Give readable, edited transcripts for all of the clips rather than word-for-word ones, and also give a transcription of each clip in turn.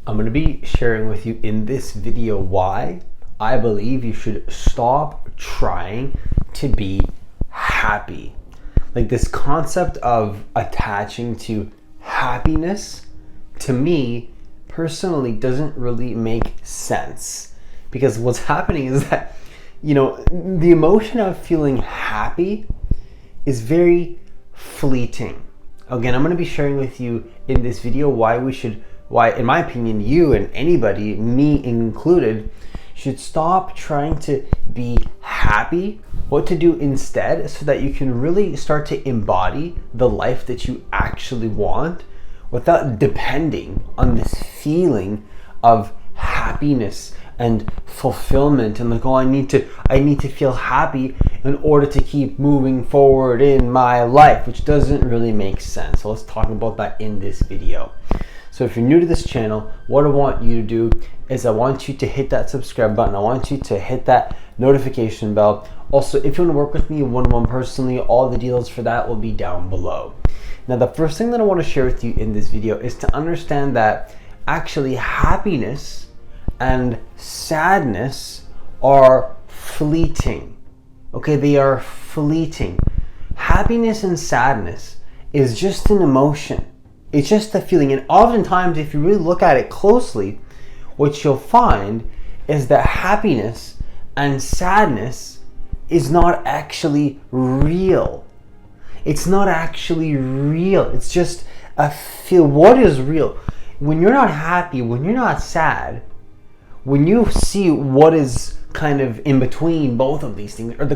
I'm going to be sharing with you in this video why I believe you should stop trying to be happy. Like, this concept of attaching to happiness, to me personally, doesn't really make sense. Because what's happening is that, the emotion of feeling happy is very fleeting. Again, I'm going to be sharing with you in this video why, in my opinion, you and anybody, me included, should stop trying to be happy, what to do instead, so that you can really start to embody the life that you actually want without depending on this feeling of happiness and fulfillment and I need to feel happy in order to keep moving forward in my life, which doesn't really make sense. So let's talk about that in this video. So if you're new to this channel, what I want you to do is I want you to hit that subscribe button. I want you to hit that notification bell. Also, if you want to work with me one-on-one personally, all the details for that will be down below. Now, the first thing that I want to share with you in this video is to understand that actually happiness and sadness are fleeting. Okay, they are fleeting. Happiness and sadness is just an emotion. It's just a feeling. And oftentimes, if you really look at it closely, what you'll find is that happiness and sadness is not actually real. It's not actually real. It's just a feel. What is real? When you're not happy, when you're not sad, when you see what is kind of in between both of these things, or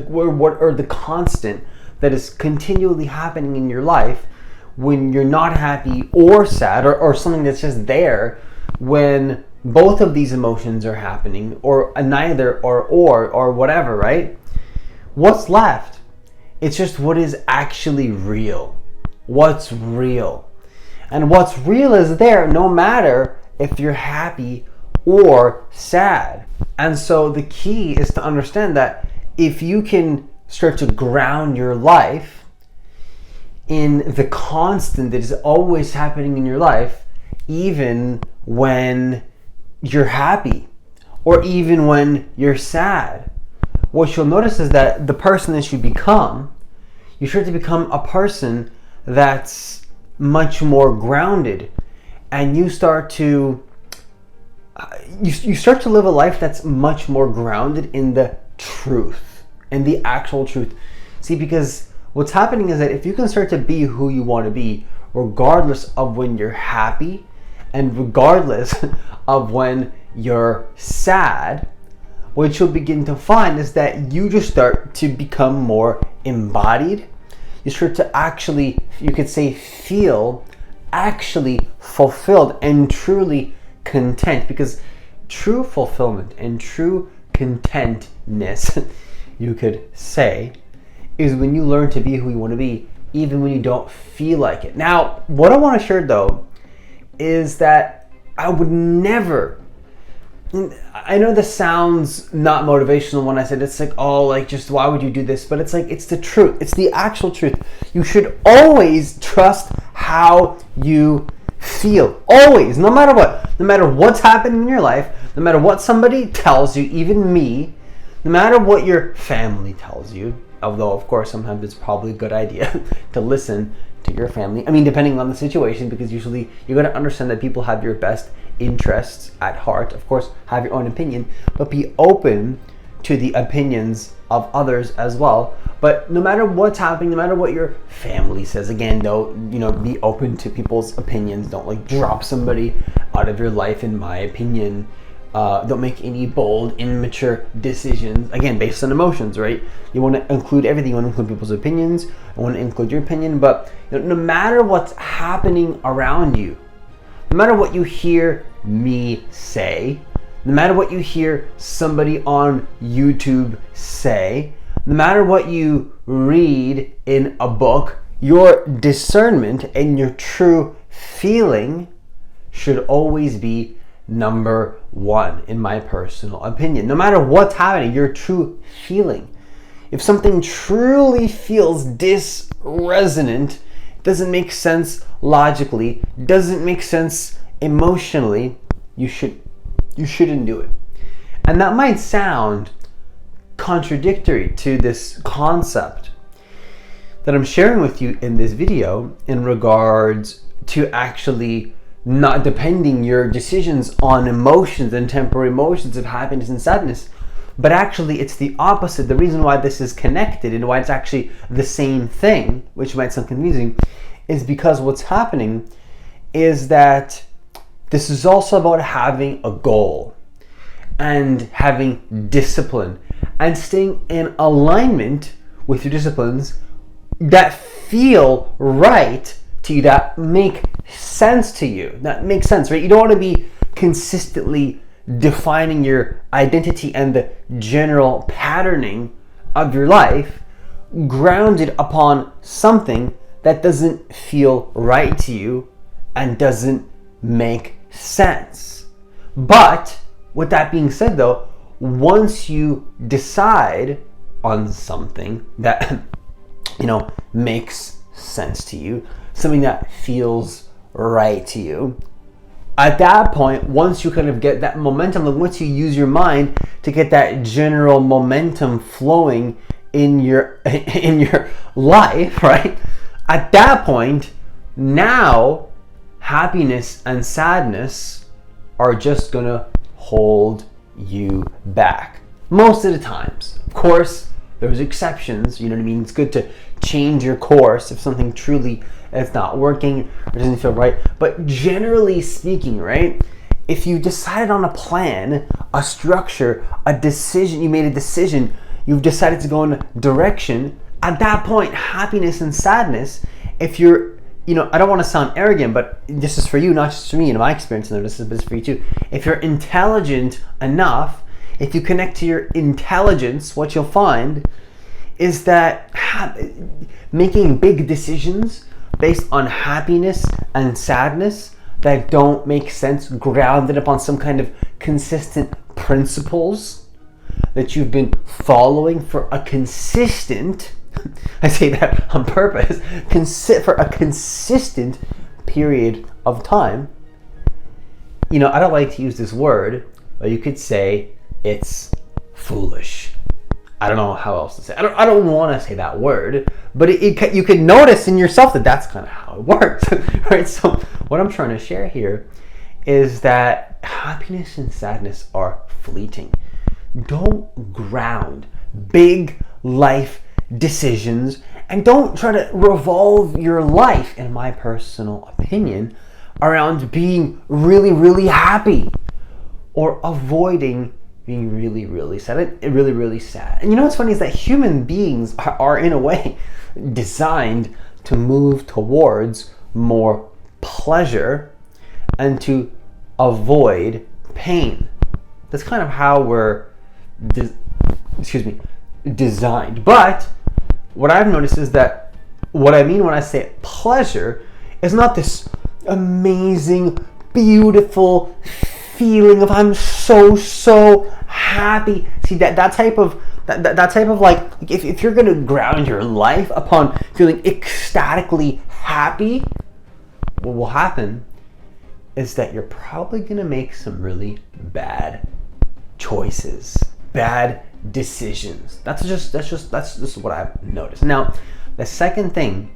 the constant that is continually happening in your life, when you're not happy or sad, or something that's just there, when both of these emotions are happening, or neither, or whatever, right? What's left? It's just what is actually real. What's real. And what's real is there no matter if you're happy or sad. And so the key is to understand that if you can start to ground your life in the constant that is always happening in your life, even when you're happy or even when you're sad, what you'll notice is that the person that you start to become a person that's much more grounded, and you start to live a life that's much more grounded in the truth, in the actual truth. See, because what's happening is that if you can start to be who you want to be, regardless of when you're happy and regardless of when you're sad, what you'll begin to find is that you just start to become more embodied. You start to actually, you could say, feel actually fulfilled and truly content, because true fulfillment and true contentness, you could say, is when you learn to be who you want to be, even when you don't feel like it. Now, what I want to share though is that I would never, I know this sounds not motivational when I said it's like, oh, like, just why would you do this? But it's like, it's the truth. It's the actual truth. You should always trust how you feel. Always, no matter what. No matter what's happening in your life, no matter what somebody tells you, even me, no matter what your family tells you, although of course sometimes it's probably a good idea to listen to your family. I mean, depending on the situation, because usually you got to understand that people have your best interests at heart. Of course, have your own opinion, but be open to the opinions of others as well. But no matter what's happening, no matter what your family says, again, though, be open to people's opinions. Don't like drop somebody out of your life, in my opinion. Don't make any bold, immature decisions, again, based on emotions, right? You want to include everything. You want to include people's opinions. You want to include your opinion, but no matter what's happening around you, no matter what you hear me say, no matter what you hear somebody on YouTube say, no matter what you read in a book, your discernment and your true feeling should always be number one, in my personal opinion. No matter what's happening, your true feeling. If something truly feels disresonant, doesn't make sense logically, doesn't make sense emotionally, you shouldn't do it. And that might sound contradictory to this concept that I'm sharing with you in this video in regards to actually not depending your decisions on emotions and temporary emotions of happiness and sadness. But actually it's the opposite. The reason why this is connected and why it's actually the same thing, which might sound confusing, is because what's happening is that this is also about having a goal and having discipline and staying in alignment with your disciplines that feel right to you, that make sense to you, that make sense, right? You don't want to be consistently defining your identity and the general patterning of your life grounded upon something that doesn't feel right to you and doesn't make sense. But with that being said though, once you decide on something that makes sense to you, something that feels right to you, at that point, once you kind of get that momentum, like once you use your mind to get that general momentum flowing in your life, right? At that point, now happiness and sadness are just gonna hold you back most of the times. Of course, there's exceptions, you know what I mean? It's good to change your course if something truly is not working or doesn't feel right. But generally speaking, right, if you decided on a plan, a structure, a decision, you made a decision, you've decided to go in a direction, at that point, happiness and sadness, if you're, I don't want to sound arrogant, but this is for you, not just for me, in my experience, and this is for you too. If you're intelligent enough, if you connect to your intelligence, what you'll find is that making big decisions based on happiness and sadness that don't make sense, grounded upon some kind of consistent principles that you've been following for a consistent, I say that on purpose, for a consistent period of time. I don't like to use this word, but you could say it's foolish. I don't know how else to say it. I don't want to say that word, but you can notice in yourself that that's kind of how it works, right? So what I'm trying to share here is that happiness and sadness are fleeting. Don't ground big life decisions and don't try to revolve your life, in my personal opinion, around being really, really happy or avoiding being really, really sad. Really, really sad. And what's funny is that human beings are in a way designed to move towards more pleasure and to avoid pain. That's kind of how we're designed. But what I've noticed is that what I mean when I say pleasure is not this amazing, beautiful feeling of I'm so happy. See that type of like if you're gonna ground your life upon feeling ecstatically happy, what will happen is that you're probably gonna make some really bad choices, bad decisions. That's just what I've noticed. Now, the second thing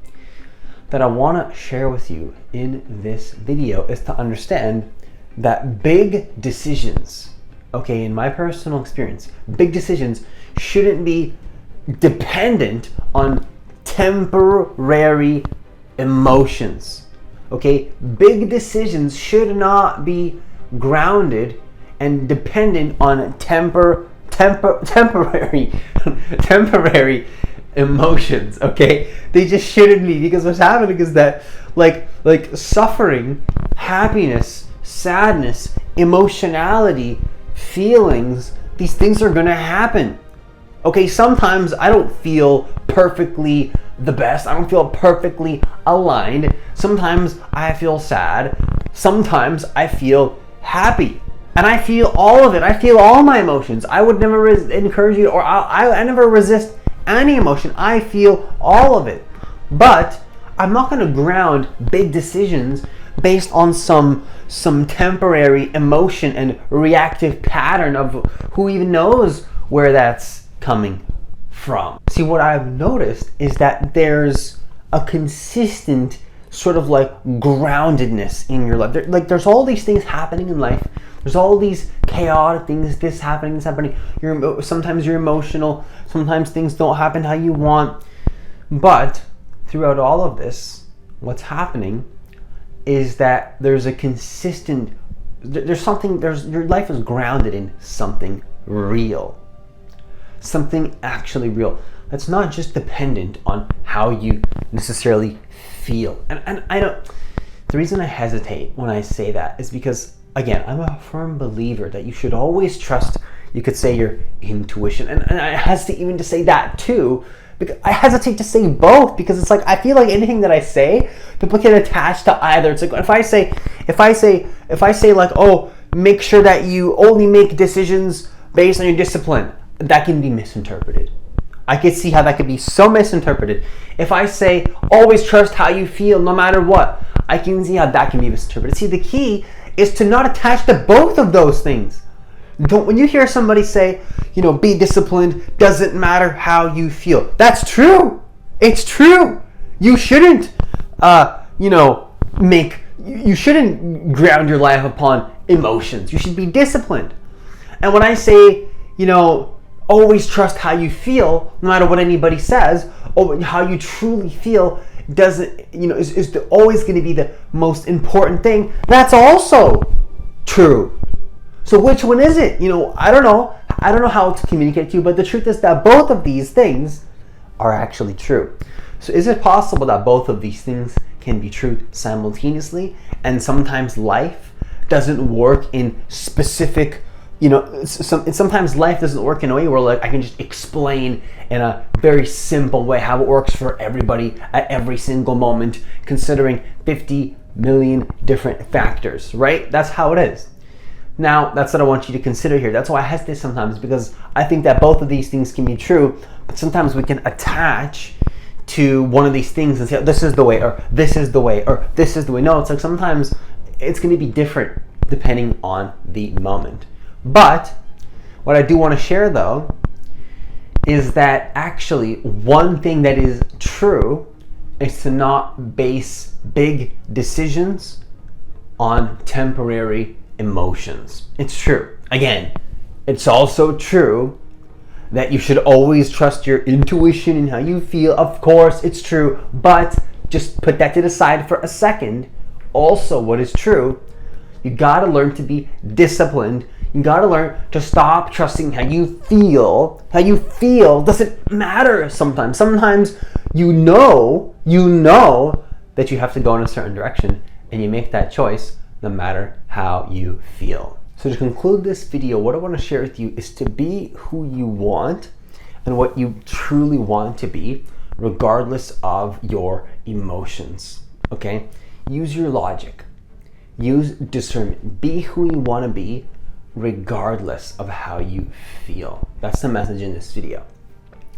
that I want to share with you in this video is to understand that big decisions, okay, in my personal experience, big decisions shouldn't be dependent on temporary emotions, okay? Big decisions should not be grounded and dependent on temporary emotions, okay? They just shouldn't be, because what's happening is that like suffering, happiness, sadness, emotionality, feelings, these things are gonna happen. Okay, sometimes I don't feel perfectly the best. I don't feel perfectly aligned. Sometimes I feel sad. Sometimes I feel happy. And I feel all of it. I feel all my emotions. I would never encourage you, or I never resist any emotion. I feel all of it. But I'm not going to ground big decisions based on some temporary emotion and reactive pattern of who even knows where that's coming from. See, what I've noticed is that there's a consistent sort of like groundedness in your life. There's all these things happening in life. There's all these chaotic things, this happening. Sometimes you're emotional. Sometimes things don't happen how you want. But throughout all of this, what's happening is that there's a consistent, your life is grounded in something real. Something actually real. That's not just dependent on how you necessarily feel. And I don't, the reason I hesitate when I say that is because, again, I'm a firm believer that you should always trust, you could say, your intuition. And I hesitate even to say that too, because I hesitate to say both, because it's like, I feel like anything that I say, people can attach to either. It's like, if I say like, oh, make sure that you only make decisions based on your discipline, that can be misinterpreted. I could see how that could be so misinterpreted. If I say, always trust how you feel no matter what, I can see how that can be misinterpreted. See, the key is to not attach to both of those things. When you hear somebody say, be disciplined, doesn't matter how you feel. That's true. It's true. You shouldn't, you shouldn't ground your life upon emotions. You should be disciplined. And when I say, always trust how you feel, no matter what anybody says, or how you truly feel is always going to be the most important thing. That's also true. So which one is it? I don't know. I don't know how to communicate to you, but the truth is that both of these things are actually true. So is it possible that both of these things can be true simultaneously? And sometimes life doesn't work in specific, sometimes life doesn't work in a way where like I can just explain in a very simple way how it works for everybody at every single moment, considering 50 million different factors, right? That's how it is. Now, that's what I want you to consider here. That's why I hesitate sometimes, because I think that both of these things can be true, but sometimes we can attach to one of these things and say, oh, this is the way, or this is the way, or this is the way. No, it's like sometimes it's going to be different depending on the moment. But what I do want to share, though, is that actually one thing that is true is to not base big decisions on temporary emotions. It's true. Again, it's also true that you should always trust your intuition and how you feel. Of course, it's true, but just put that to the side for a second. Also, what is true, you gotta learn to be disciplined. You gotta learn to stop trusting how you feel. How you feel doesn't matter sometimes. Sometimes you know that you have to go in a certain direction, and you make that choice no matter how you feel. So to conclude this video, what I want to share with you is to be who you want and what you truly want to be, regardless of your emotions. Okay? Use your logic. Use discernment. Be who you want to be, regardless of how you feel. That's the message in this video.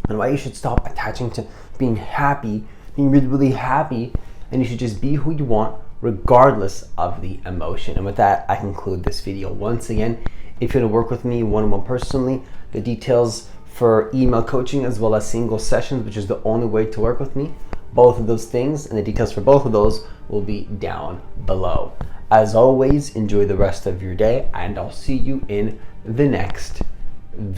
And why you should stop attaching to being happy, being really, really happy, and you should just be who you want, regardless of the emotion. And with that, I conclude this video. Once again, if you want to work with me one-on-one personally, the details for email coaching as well as single sessions, which is the only way to work with me, both of those things and the details for both of those will be down below. As always, enjoy the rest of your day, and I'll see you in the next